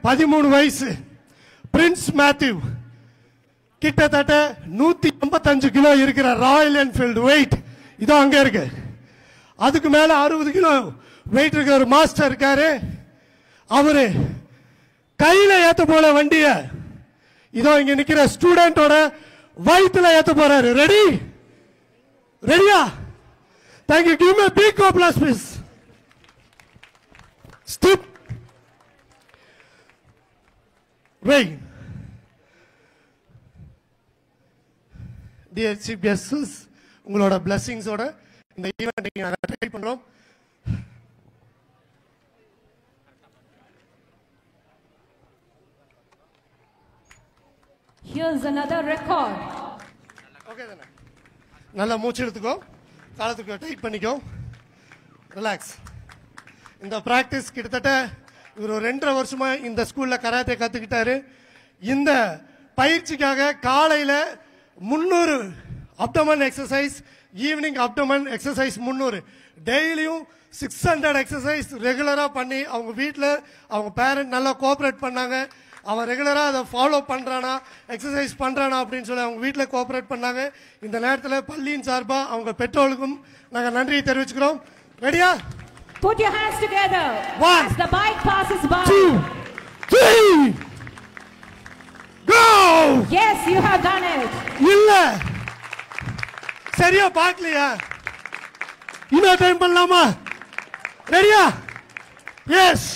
13 வயசு Prince Matthew கிட்டத்தட்ட 185 kilo இருக்கிற ராயல் என்ஃபீல்டு வெயிட் இதோ அங்க இருக்கு. அதுக்கு மேல 60 கிலோ வெயிட் இருக்கிற ஒரு மாஸ்டர் இருக்காரு. அவரு கையில ஏத்த போல வண்டிய இதோ இங்க நிக்கிற ஸ்டூடெண்டோட வயிற்றுல ஏத்த போறாரு. ரெடி? ரெடியா? Thank you. Give me a big applause, please. Step. Wait. Dear chief guests, உங்களோட blessings ஓட இந்த ஈவென்ட் நாங்க ட்ரை பண்றோம். Here's another record. Okay then. நல்லா மூச்சு எடுத்துக்கோ. காலத்துக்கு டைட் பண்ணிக்கோ. ரிலாக்ஸ். இந்த பிராக்டிஸ் கிட்டத்தட்ட இவர் 2.5 வருஷமா இந்த ஸ்கூல்ல கராத்தே கத்துக்கிட்டாரு. இந்த பயிற்சிக்காக காலையில 300 abdomen exercise, evening abdomen exercise 300, டெய்லியும் 600 எக்ஸசைஸ் ரெகுலரா பண்ணி அவங்க வீட்டில் அவங்க பேரண்ட் நல்லா கோஆபரேட் பண்ணாங்க. அவன் ரெகுலரா அதை ஃபாலோ பண்றானா, எக்ஸசைஸ் பண்றானா அப்படின்னு சொல்லி அவங்க வீட்டில் கோஆபரேட் பண்ணாங்க. இந்த நேரத்தில் பள்ளியின் சார்பா அவங்க பெற்றோர்களுக்கும் நாங்கள் நன்றியை தெரிவிச்சுக்கிறோம். ரெடியா? Put your hands together. One, as the bike passes by. 2, 3, go! Yes, you have done it. இல்ல சரியா பார்க்கலையா? இன்னொரு டைம் பண்ணலாமா? ரெடியா? எஸ்.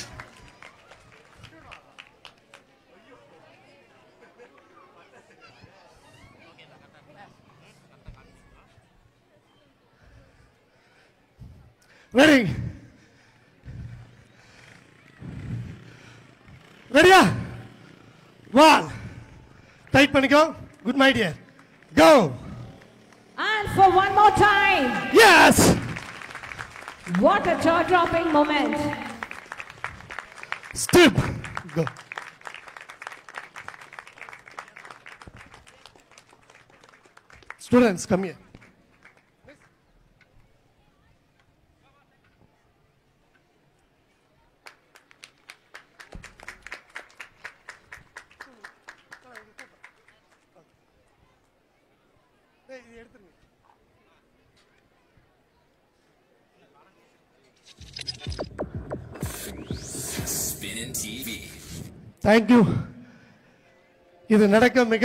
ரெடி? ரெடியா? 1, டைட் பண்ணிக்கோ. Good my dear. Go. And for one more time. Yes. What a jaw-dropping moment. Step. Go. Students, come here. Spinning TV. Thank you. இது நடக்க மிக